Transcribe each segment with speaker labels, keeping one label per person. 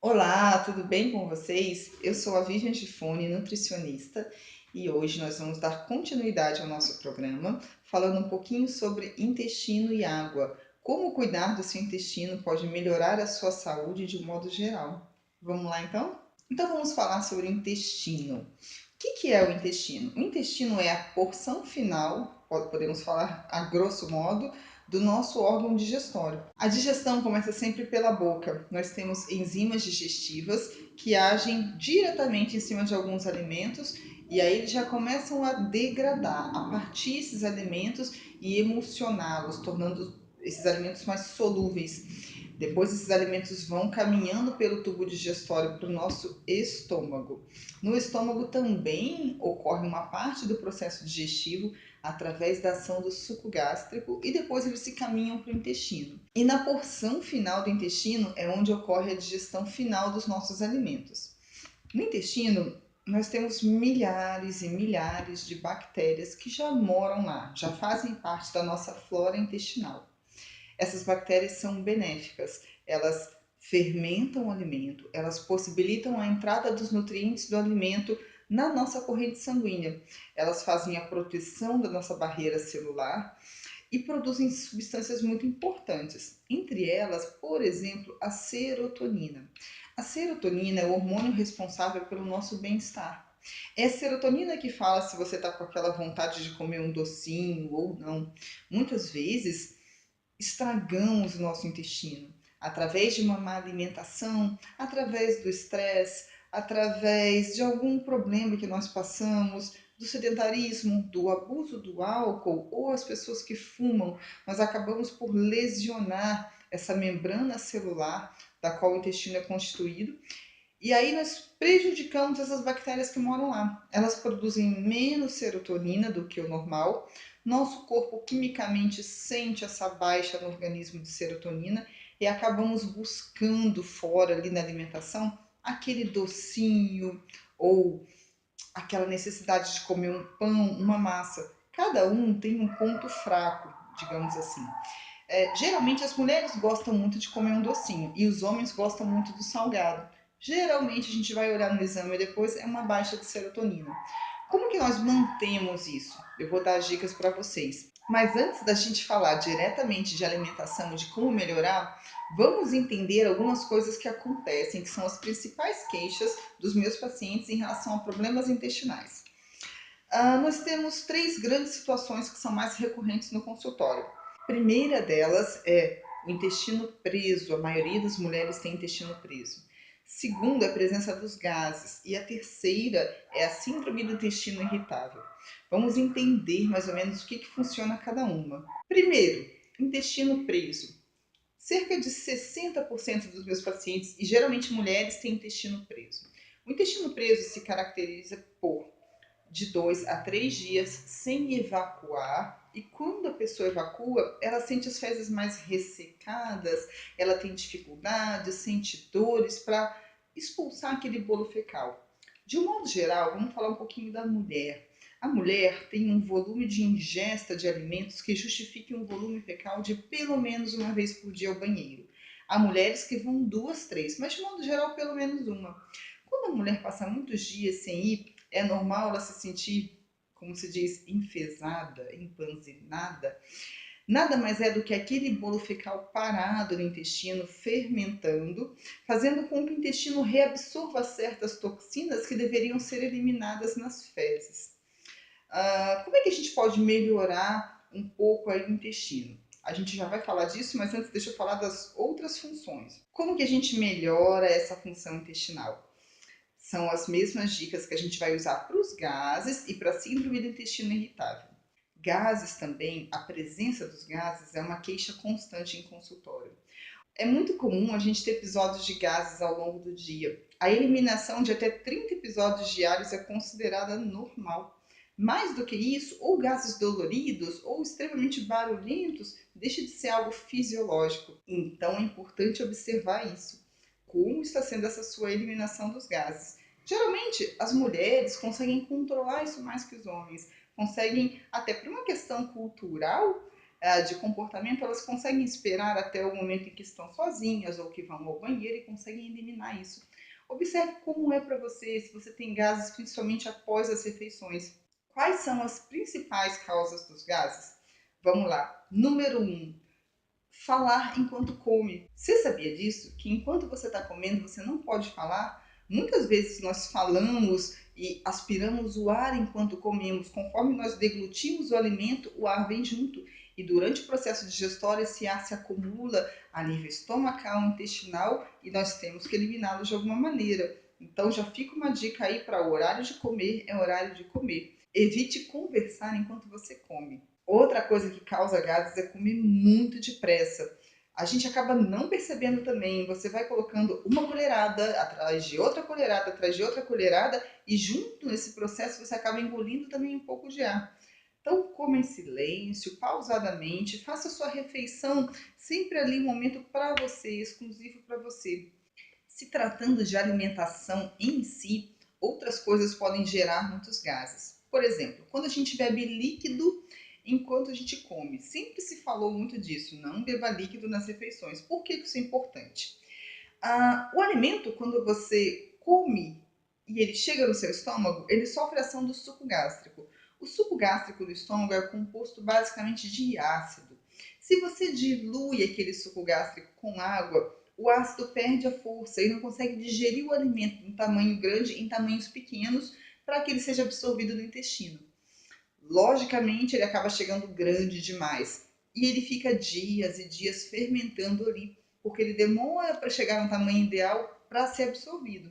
Speaker 1: Olá, tudo bem com vocês? Eu sou a Vivian Gifone, nutricionista, e hoje nós vamos dar continuidade ao nosso programa, falando um pouquinho sobre intestino e água. Como cuidar do seu intestino pode melhorar a sua saúde de um modo geral. Vamos lá então? Então vamos falar sobre o intestino. O que é o intestino? O intestino é a porção final, podemos falar a grosso modo, do nosso órgão digestório. A digestão começa sempre pela boca. Nós temos enzimas digestivas que agem diretamente em cima de alguns alimentos e aí eles já começam a degradar, a partir esses alimentos e emulsioná-los, tornando esses alimentos mais solúveis. Depois esses alimentos vão caminhando pelo tubo digestório para o nosso estômago. No estômago também ocorre uma parte do processo digestivo através da ação do suco gástrico e depois eles se caminham para o intestino. E na porção final do intestino é onde ocorre a digestão final dos nossos alimentos. No intestino, nós temos milhares e milhares de bactérias que já moram lá, já fazem parte da nossa flora intestinal. Essas bactérias são benéficas, elas fermentam o alimento, elas possibilitam a entrada dos nutrientes do alimento na nossa corrente sanguínea. Elas fazem a proteção da nossa barreira celular e produzem substâncias muito importantes. Entre elas, por exemplo, a serotonina. A serotonina é o hormônio responsável pelo nosso bem-estar. É a serotonina que fala se você está com aquela vontade de comer um docinho ou não. Muitas vezes estragamos o nosso intestino através de uma má alimentação, através do estresse, através de algum problema que nós passamos, do sedentarismo, do abuso do álcool ou as pessoas que fumam, nós acabamos por lesionar essa membrana celular da qual o intestino é constituído e aí nós prejudicamos essas bactérias que moram lá. Elas produzem menos serotonina do que o normal. Nosso corpo quimicamente sente essa baixa no organismo de serotonina e acabamos buscando fora ali na alimentação aquele docinho ou aquela necessidade de comer um pão, uma massa. Cada um tem um ponto fraco, digamos assim. Geralmente as mulheres gostam muito de comer um docinho e os homens gostam muito do salgado. Geralmente a gente vai olhar no exame e depois é uma baixa de serotonina. Como que nós mantemos isso? Eu vou dar as dicas para vocês. Mas antes da gente falar diretamente de alimentação e de como melhorar, vamos entender algumas coisas que acontecem, que são as principais queixas dos meus pacientes em relação a problemas intestinais. Nós temos três grandes situações que são mais recorrentes no consultório. A primeira delas é o intestino preso. A maioria das mulheres tem intestino preso. Segunda, a presença dos gases. E a terceira é a síndrome do intestino irritável. Vamos entender mais ou menos o que funciona cada uma. Primeiro, intestino preso. Cerca de 60% dos meus pacientes, e geralmente mulheres, têm intestino preso. O intestino preso se caracteriza por de 2 a 3 dias sem evacuar. E quando a pessoa evacua, ela sente as fezes mais ressecadas, ela tem dificuldade, sente dores para expulsar aquele bolo fecal. De um modo geral, vamos falar um pouquinho da mulher. A mulher tem um volume de ingesta de alimentos que justifique um volume fecal de pelo menos uma vez por dia ao banheiro. Há mulheres que vão 2, 3, mas de modo geral, pelo menos uma. Quando a mulher passa muitos dias sem ir, é normal ela se sentir, como se diz, enfesada, empanzinada. Nada mais é do que aquele bolo fecal parado no intestino, fermentando, fazendo com que o intestino reabsorva certas toxinas que deveriam ser eliminadas nas fezes. Como é que a gente pode melhorar um pouco aí o intestino? A gente já vai falar disso, mas antes deixa eu falar das outras funções. Como que a gente melhora essa função intestinal? São as mesmas dicas que a gente vai usar para os gases e para a síndrome do intestino irritável. Gases também, a presença dos gases é uma queixa constante em consultório. É muito comum a gente ter episódios de gases ao longo do dia. A eliminação de até 30 episódios diários é considerada normal. Mais do que isso, ou gases doloridos ou extremamente barulhentos deixa de ser algo fisiológico. Então é importante observar isso. Como está sendo essa sua eliminação dos gases? Geralmente as mulheres conseguem controlar isso mais que os homens, conseguem, até por uma questão cultural, de comportamento, elas conseguem esperar até o momento em que estão sozinhas ou que vão ao banheiro e conseguem eliminar isso. Observe como é para você, se você tem gases, principalmente após as refeições. Quais são as principais causas dos gases? Vamos lá. Número 1, falar enquanto come. Você sabia disso? Que enquanto você está comendo, você não pode falar? Muitas vezes nós falamos e aspiramos o ar enquanto comemos. Conforme nós deglutimos o alimento, o ar vem junto. E durante o processo digestório, esse ar se acumula a nível estomacal, intestinal, e nós temos que eliminá-lo de alguma maneira. Então já fica uma dica aí para o horário de comer, é horário de comer. Evite conversar enquanto você come. Outra coisa que causa gases é comer muito depressa. A gente acaba não percebendo também, você vai colocando uma colherada atrás de outra colherada, atrás de outra colherada, e junto nesse processo você acaba engolindo também um pouco de ar. Então, coma em silêncio, pausadamente, faça sua refeição sempre ali um momento para você, exclusivo para você. Se tratando de alimentação em si, outras coisas podem gerar muitos gases. Por exemplo, quando a gente bebe líquido enquanto a gente come. Sempre se falou muito disso, não beba líquido nas refeições. Por que isso é importante? O alimento, quando você come e ele chega no seu estômago, ele sofre a ação do suco gástrico. O suco gástrico do estômago é composto basicamente de ácido. Se você dilui aquele suco gástrico com água, o ácido perde a força e não consegue digerir o alimento em tamanho grande em tamanhos pequenos para que ele seja absorvido no intestino. Logicamente, ele acaba chegando grande demais e ele fica dias e dias fermentando ali, porque ele demora para chegar no tamanho ideal para ser absorvido.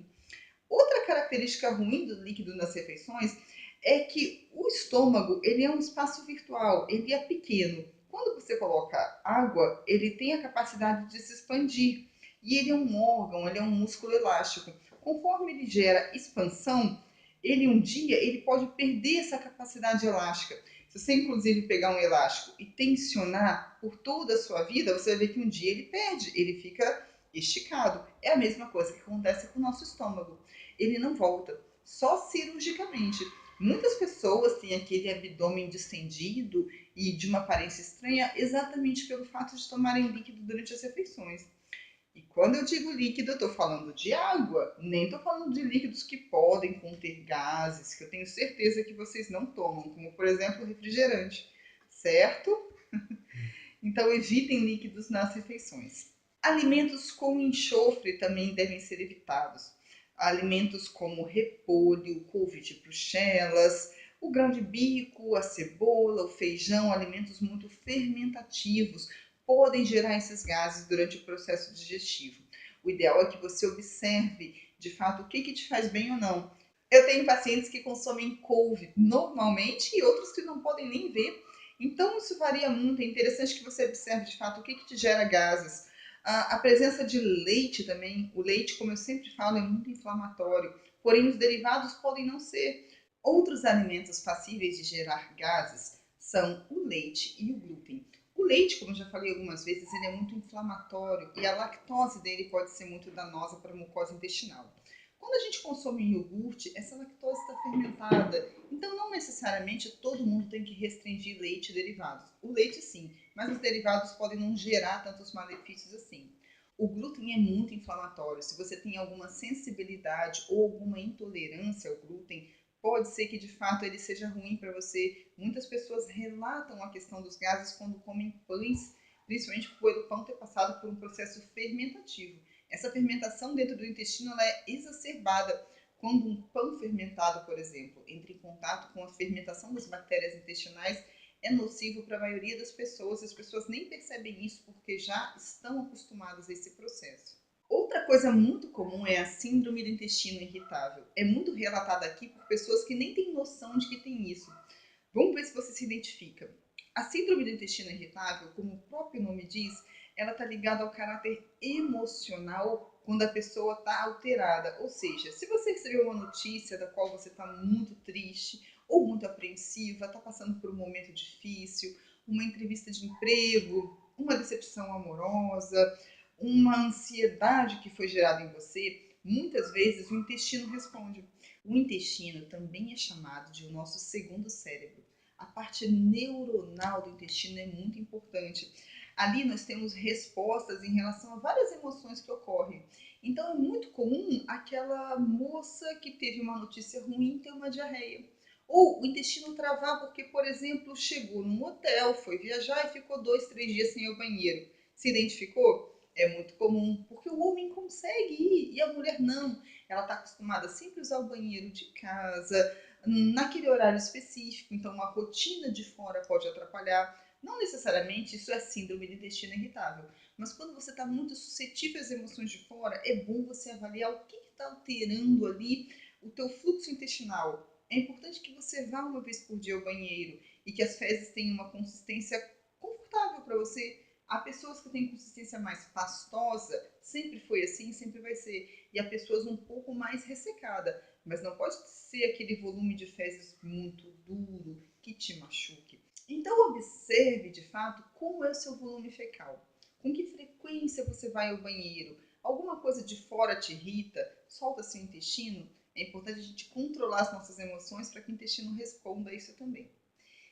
Speaker 1: Outra característica ruim do líquido nas refeições é que o estômago ele é um espaço virtual, ele é pequeno. Quando você coloca água, ele tem a capacidade de se expandir e ele é um órgão, ele é um músculo elástico. Conforme ele gera expansão, ele um dia ele pode perder essa capacidade elástica. Se você inclusive pegar um elástico e tensionar por toda a sua vida, você vai ver que um dia ele perde, ele fica esticado. É a mesma coisa que acontece com o nosso estômago. Ele não volta, só cirurgicamente. Muitas pessoas têm aquele abdômen distendido e de uma aparência estranha exatamente pelo fato de tomarem líquido durante as refeições. E quando eu digo líquido, eu estou falando de água, nem estou falando de líquidos que podem conter gases, que eu tenho certeza que vocês não tomam, como por exemplo refrigerante, certo? Então evitem líquidos nas refeições. Alimentos com enxofre também devem ser evitados. Alimentos como repolho, couve de bruxelas, o grão de bico, a cebola, o feijão, alimentos muito fermentativos, podem gerar esses gases durante o processo digestivo. O ideal é que você observe, de fato, o que te faz bem ou não. Eu tenho pacientes que consomem couve normalmente e outros que não podem nem ver. Então, isso varia muito. É interessante que você observe, de fato, o que te gera gases. A presença de leite também. O leite, como eu sempre falo, é muito inflamatório. Porém, os derivados podem não ser. Outros alimentos passíveis de gerar gases são o leite e o glúten. O leite, como eu já falei algumas vezes, ele é muito inflamatório e a lactose dele pode ser muito danosa para a mucosa intestinal. Quando a gente consome iogurte, essa lactose está fermentada, então não necessariamente todo mundo tem que restringir leite e derivados. O leite sim, mas os derivados podem não gerar tantos malefícios assim. O glúten é muito inflamatório. Se você tem alguma sensibilidade ou alguma intolerância ao glúten, pode ser que de fato ele seja ruim para você. Muitas pessoas relatam a questão dos gases quando comem pães, principalmente pelo pão ter passado por um processo fermentativo. Essa fermentação dentro do intestino ela é exacerbada quando um pão fermentado, por exemplo, entra em contato com a fermentação das bactérias intestinais, é nocivo para a maioria das pessoas. As pessoas nem percebem isso porque já estão acostumadas a esse processo. Outra coisa muito comum é a síndrome do intestino irritável. É muito relatada aqui por pessoas que nem têm noção de que tem isso. Vamos ver se você se identifica. A síndrome do intestino irritável, como o próprio nome diz, ela está ligada ao caráter emocional quando a pessoa está alterada. Ou seja, se você recebeu uma notícia da qual você está muito triste ou muito apreensiva, está passando por um momento difícil, uma entrevista de emprego, uma decepção amorosa, uma ansiedade que foi gerada em você, muitas vezes o intestino responde. O intestino também é chamado de o nosso segundo cérebro. A parte neuronal do intestino é muito importante. Ali nós temos respostas em relação a várias emoções que ocorrem. Então é muito comum aquela moça que teve uma notícia ruim ter uma diarreia. Ou o intestino travar porque, por exemplo, chegou num hotel, foi viajar e ficou 2, 3 dias sem ir ao banheiro. Se identificou? É muito comum, porque o homem consegue ir e a mulher não. Ela está acostumada sempre a usar o banheiro de casa, naquele horário específico, então uma rotina de fora pode atrapalhar. Não necessariamente isso é síndrome de intestino irritável, mas quando você está muito suscetível às emoções de fora, é bom você avaliar o que está alterando ali o teu fluxo intestinal. É importante que você vá uma vez por dia ao banheiro e que as fezes tenham uma consistência confortável para você. Há pessoas que têm consistência mais pastosa, sempre foi assim, sempre vai ser. E há pessoas um pouco mais ressecada, mas não pode ser aquele volume de fezes muito duro que te machuque. Então observe de fato como é o seu volume fecal. Com que frequência você vai ao banheiro? Alguma coisa de fora te irrita? Solta seu intestino? É importante a gente controlar as nossas emoções para que o intestino responda a isso também.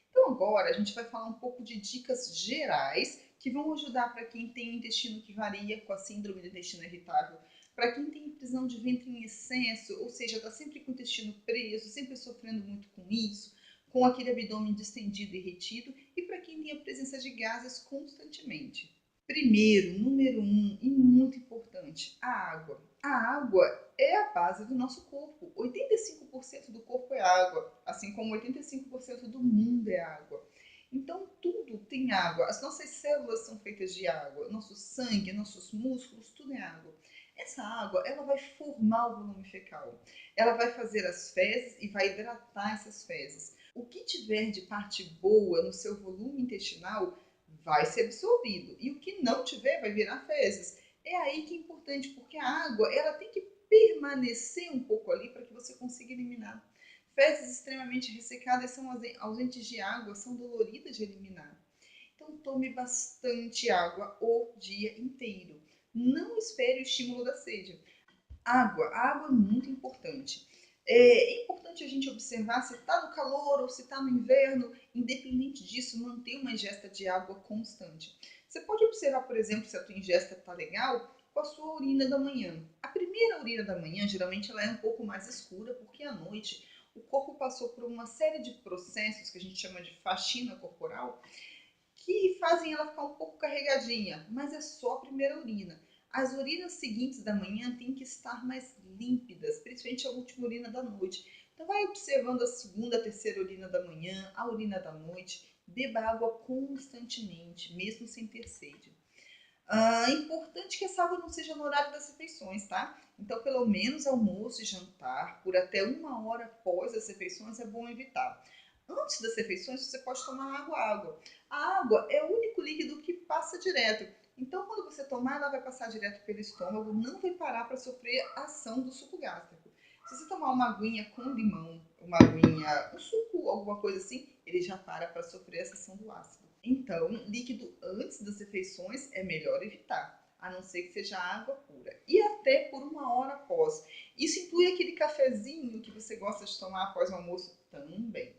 Speaker 1: Então agora a gente vai falar um pouco de dicas gerais que vão ajudar para quem tem um intestino que varia com a síndrome do intestino irritável, para quem tem prisão de ventre em excesso, ou seja, está sempre com o intestino preso, sempre sofrendo muito com isso, com aquele abdômen distendido e retido, e para quem tem a presença de gases constantemente. Primeiro, número um, e muito importante, a água. A água é a base do nosso corpo. 85% do corpo é água, assim como 85% do mundo é água. Então, tudo tem água. As nossas células são feitas de água, nosso sangue, nossos músculos, tudo é água. Essa água, ela vai formar o volume fecal. Ela vai fazer as fezes e vai hidratar essas fezes. O que tiver de parte boa no seu volume intestinal vai ser absorvido. E o que não tiver vai virar fezes. É aí que é importante, porque a água, ela tem que permanecer um pouco ali para que você consiga eliminar. Fezes extremamente ressecadas são ausentes de água, são doloridas de eliminar. Então tome bastante água o dia inteiro. Não espere o estímulo da sede. A água é muito importante. É importante a gente observar se está no calor ou se está no inverno, independente disso, manter uma ingesta de água constante. Você pode observar, por exemplo, se a tua ingesta está legal com a sua urina da manhã. A primeira urina da manhã, geralmente, ela é um pouco mais escura, porque à noite o corpo passou por uma série de processos que a gente chama de faxina corporal, que fazem ela ficar um pouco carregadinha, mas é só a primeira urina. As urinas seguintes da manhã têm que estar mais límpidas, principalmente a última urina da noite. Então vai observando a segunda, a terceira urina da manhã, a urina da noite. Beba água constantemente, mesmo sem ter sede. É importante que essa água não seja no horário das refeições, tá? Então, pelo menos almoço e jantar, por até 1 hora após as refeições, é bom evitar. Antes das refeições, você pode tomar água. A água é o único líquido que passa direto. Então, quando você tomar, ela vai passar direto pelo estômago, não vai parar para sofrer a ação do suco gástrico. Se você tomar uma aguinha com limão, uma aguinha, um suco, alguma coisa assim, ele já para sofrer essa ação do ácido. Então, líquido antes das refeições é melhor evitar, a não ser que seja água pura. E até por 1 hora após. Isso inclui aquele cafezinho que você gosta de tomar após o almoço também.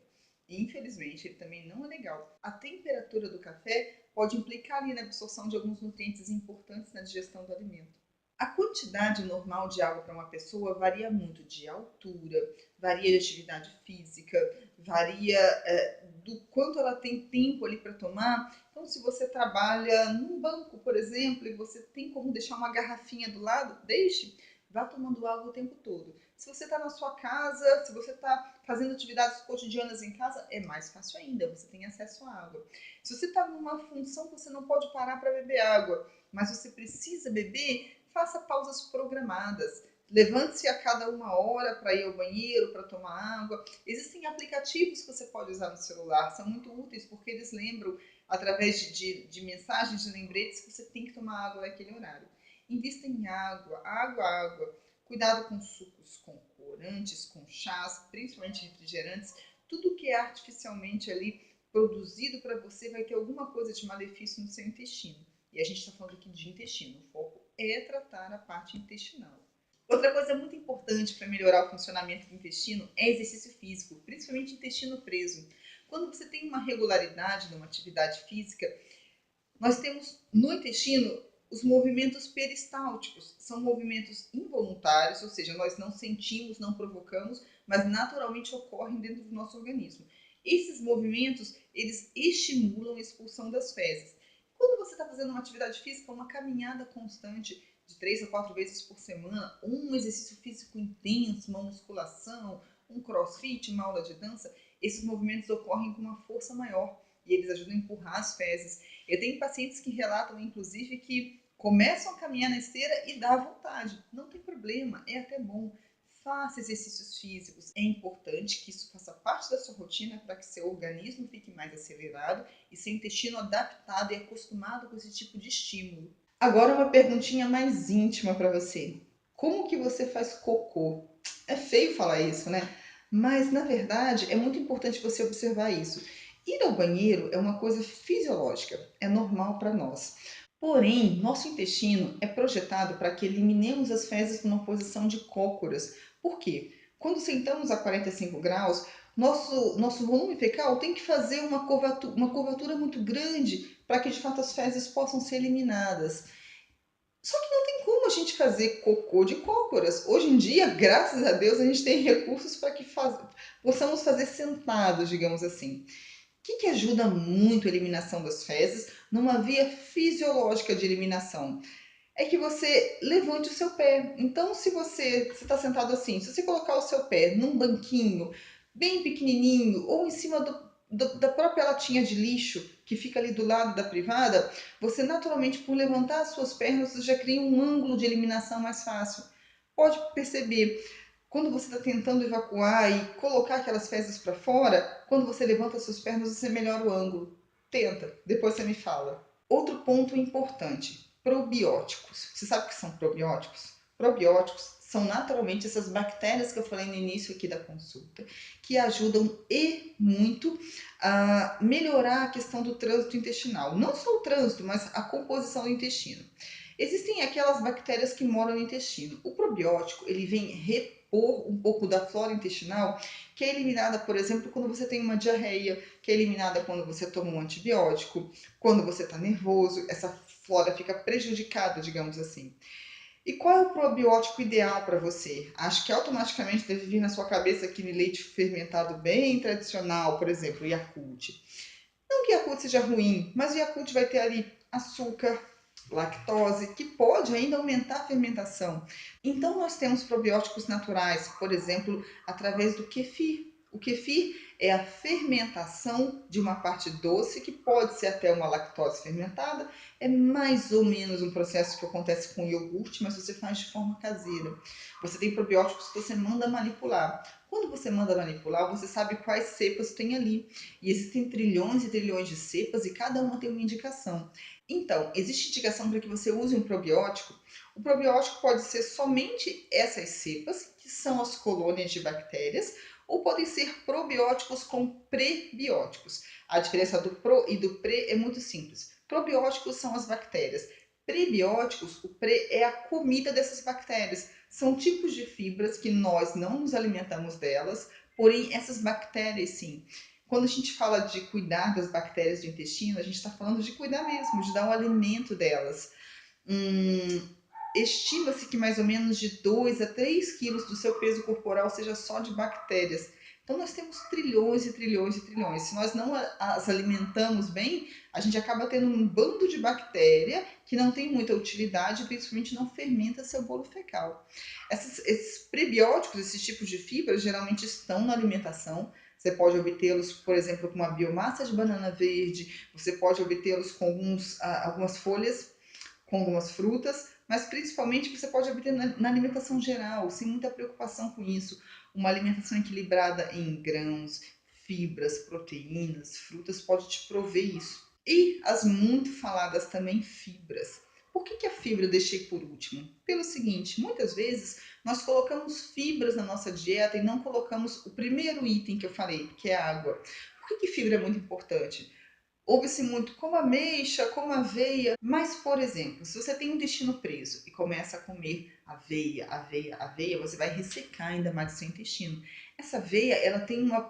Speaker 1: Infelizmente, ele também não é legal. A temperatura do café pode implicar ali na absorção de alguns nutrientes importantes na digestão do alimento. A quantidade normal de água para uma pessoa varia muito de altura, varia de atividade física, varia do quanto ela tem tempo ali para tomar. Então, se você trabalha num banco, por exemplo, e você tem como deixar uma garrafinha do lado, deixe, vá tomando água o tempo todo. Se você está na sua casa, se você está fazendo atividades cotidianas em casa, é mais fácil ainda, você tem acesso à água. Se você está numa função que você não pode parar para beber água, mas você precisa beber, faça pausas programadas. Levante-se a cada 1 hora para ir ao banheiro, para tomar água. Existem aplicativos que você pode usar no celular, são muito úteis porque eles lembram, através de mensagens, de lembretes, que você tem que tomar água naquele horário. Invista em água, água, água. Cuidado com sucos, com corantes, com chás, principalmente refrigerantes. Tudo que é artificialmente ali produzido para você vai ter alguma coisa de malefício no seu intestino. E a gente está falando aqui de intestino. O foco é tratar a parte intestinal. Outra coisa muito importante para melhorar o funcionamento do intestino é exercício físico, principalmente intestino preso. Quando você tem uma regularidade numa atividade física, nós temos no intestino os movimentos peristálticos. São movimentos involuntários, ou seja, nós não sentimos, não provocamos, mas naturalmente ocorrem dentro do nosso organismo. Esses movimentos, eles estimulam a expulsão das fezes. Quando você está fazendo uma atividade física, uma caminhada constante de 3 a 4 vezes por semana, um exercício físico intenso, uma musculação, um crossfit, uma aula de dança, esses movimentos ocorrem com uma força maior e eles ajudam a empurrar as fezes. Eu tenho pacientes que relatam, inclusive, que começam a caminhar na esteira e dá vontade. Não tem problema, é até bom. Faça exercícios físicos. É importante que isso faça parte da sua rotina para que seu organismo fique mais acelerado e seu intestino adaptado e acostumado com esse tipo de estímulo. Agora uma perguntinha mais íntima para você. Como que você faz cocô? É feio falar isso, né? Mas na verdade é muito importante você observar isso. Ir ao banheiro é uma coisa fisiológica, é normal para nós. Porém, nosso intestino é projetado para que eliminemos as fezes numa posição de cócoras. Por quê? Quando sentamos a 45 graus, nosso volume fecal tem que fazer uma curvatura muito grande para que de fato as fezes possam ser eliminadas. Só que não tem como a gente fazer cocô de cócoras. Hoje em dia, graças a Deus, a gente tem recursos para que possamos fazer sentados, digamos assim. O que ajuda muito a eliminação das fezes numa via fisiológica de eliminação? É que você levante o seu pé. Então, se você está sentado assim, se você colocar o seu pé num banquinho bem pequenininho ou em cima da própria latinha de lixo que fica ali do lado da privada, você naturalmente, por levantar as suas pernas, você já cria um ângulo de eliminação mais fácil. Pode perceber, quando você está tentando evacuar e colocar aquelas fezes para fora, quando você levanta as suas pernas, você melhora o ângulo. Tenta, depois você me fala. Outro ponto importante: probióticos. Você sabe o que são probióticos? Probióticos são naturalmente essas bactérias que eu falei no início aqui da consulta, que ajudam e muito a melhorar a questão do trânsito intestinal. Não só o trânsito, mas a composição do intestino. Existem aquelas bactérias que moram no intestino. O probiótico, ele vem repor um pouco da flora intestinal, que é eliminada, por exemplo, quando você tem uma diarreia, que é eliminada quando você toma um antibiótico, quando você está nervoso, essa flora fica prejudicada, digamos assim. E qual é o probiótico ideal para você? Acho que automaticamente deve vir na sua cabeça aquele leite fermentado bem tradicional, por exemplo, o Yakult. Não que o Yakult seja ruim, mas o Yakult vai ter ali açúcar, lactose, que pode ainda aumentar a fermentação. Então, nós temos probióticos naturais, por exemplo, através do kefir. O kefir é a fermentação de uma parte doce, que pode ser até uma lactose fermentada. É mais ou menos um processo que acontece com o iogurte, mas você faz de forma caseira. Você tem probióticos que você manda manipular. Quando você manda manipular, você sabe quais cepas tem ali. E existem trilhões e trilhões de cepas e cada uma tem uma indicação. Então, existe indicação para que você use um probiótico. O probiótico pode ser somente essas cepas, que são as colônias de bactérias, ou podem ser probióticos com prebióticos. A diferença do pro e do pre é muito simples. Probióticos são as bactérias. Prebióticos, o pre é a comida dessas bactérias. São tipos de fibras que nós não nos alimentamos delas, porém essas bactérias sim. Quando a gente fala de cuidar das bactérias do intestino, a gente está falando de cuidar mesmo, de dar o alimento delas. Estima-se que mais ou menos de 2 a 3 quilos do seu peso corporal seja só de bactérias. Então, nós temos trilhões e trilhões e trilhões. Se nós não as alimentamos bem, a gente acaba tendo um bando de bactéria que não tem muita utilidade e principalmente não fermenta seu bolo fecal. Esses prebióticos, esses tipos de fibras, geralmente estão na alimentação. Você pode obtê-los, por exemplo, com uma biomassa de banana verde, você pode obtê-los com algumas folhas, com algumas frutas, mas principalmente você pode obter na alimentação geral, sem muita preocupação com isso. Uma alimentação equilibrada em grãos, fibras, proteínas, frutas pode te prover isso. E as muito faladas também fibras. Por que a fibra eu deixei por último? Pelo seguinte, muitas vezes nós colocamos fibras na nossa dieta e não colocamos o primeiro item que eu falei, que é a água. Por que fibra é muito importante? Ouve-se muito como ameixa, como aveia, mas, por exemplo, se você tem um intestino preso e começa a comer aveia, aveia, aveia, você vai ressecar ainda mais o seu intestino. Essa aveia, ela tem uma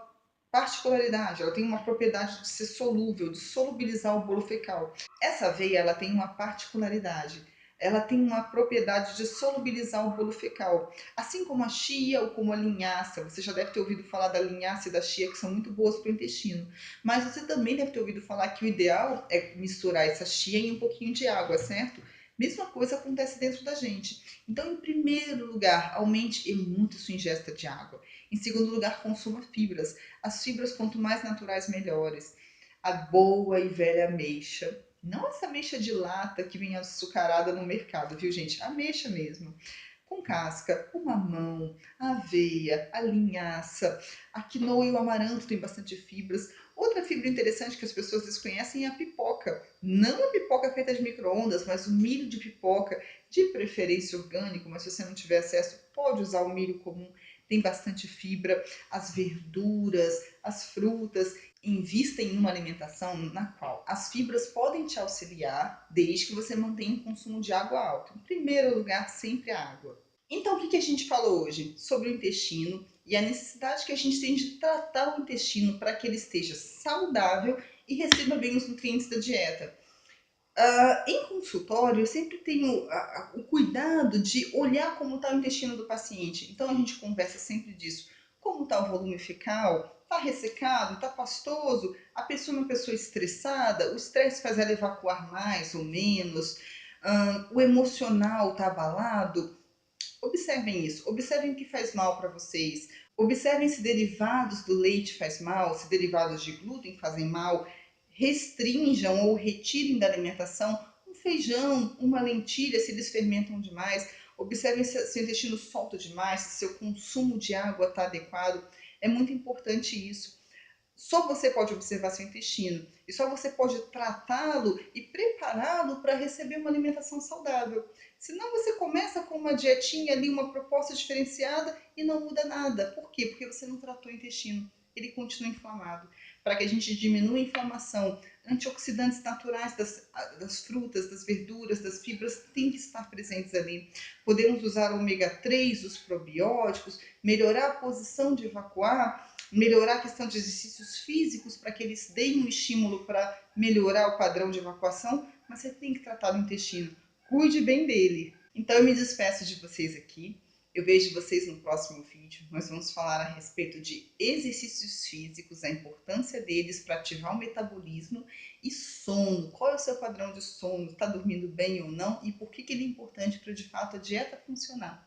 Speaker 1: particularidade, ela tem uma propriedade de ser solúvel, de solubilizar o bolo fecal. Essa aveia, ela tem uma particularidade. Ela tem uma propriedade de solubilizar o bolo fecal. Assim como a chia ou como a linhaça. Você já deve ter ouvido falar da linhaça e da chia, que são muito boas para o intestino. Mas você também deve ter ouvido falar que o ideal é misturar essa chia em um pouquinho de água, certo? Mesma coisa acontece dentro da gente. Então, em primeiro lugar, aumente muito sua ingesta de água. Em segundo lugar, consuma fibras. As fibras, quanto mais naturais, melhores. A boa e velha ameixa. Não essa ameixa de lata que vem açucarada no mercado, viu, gente? Ameixa mesmo. Com casca, o mamão, a aveia, a linhaça, a quinoa e o amaranto têm bastante fibras. Outra fibra interessante que as pessoas desconhecem é a pipoca. Não a pipoca feita de micro-ondas, mas o milho de pipoca, de preferência orgânico, mas se você não tiver acesso, pode usar o milho comum, tem bastante fibra. As verduras, as frutas, invista em uma alimentação na qual as fibras podem te auxiliar, desde que você mantenha um consumo de água alto. Em primeiro lugar, sempre a água. Então, o que a gente falou hoje? Sobre o intestino e a necessidade que a gente tem de tratar o intestino para que ele esteja saudável e receba bem os nutrientes da dieta. Em consultório, eu sempre tenho o cuidado de olhar como está o intestino do paciente. Então, a gente conversa sempre disso. Como está o volume fecal? Está ressecado? Está pastoso? A pessoa é uma pessoa estressada? O estresse faz ela evacuar mais ou menos? O emocional está abalado? Observem isso. Observem o que faz mal para vocês. Observem se derivados do leite faz mal, se derivados de glúten fazem mal. Restringam ou retirem da alimentação um feijão, uma lentilha, se eles fermentam demais. Observem se seu intestino solta demais, se seu consumo de água está adequado. É muito importante isso. Só você pode observar seu intestino e só você pode tratá-lo e prepará-lo para receber uma alimentação saudável. Senão você começa com uma dietinha ali, uma proposta diferenciada e não muda nada. Por quê? Porque você não tratou o intestino. Ele continua inflamado. Para que a gente diminua a inflamação, antioxidantes naturais das frutas, das verduras, das fibras têm que estar presentes ali. Podemos usar o ômega 3, os probióticos, melhorar a posição de evacuar, melhorar a questão de exercícios físicos para que eles deem um estímulo para melhorar o padrão de evacuação, mas você tem que tratar do intestino. Cuide bem dele. Então eu me despeço de vocês aqui. Eu vejo vocês no próximo vídeo. Nós vamos falar a respeito de exercícios físicos, a importância deles para ativar o metabolismo e sono. Qual é o seu padrão de sono? Está dormindo bem ou não? E por que ele é importante para de fato a dieta funcionar?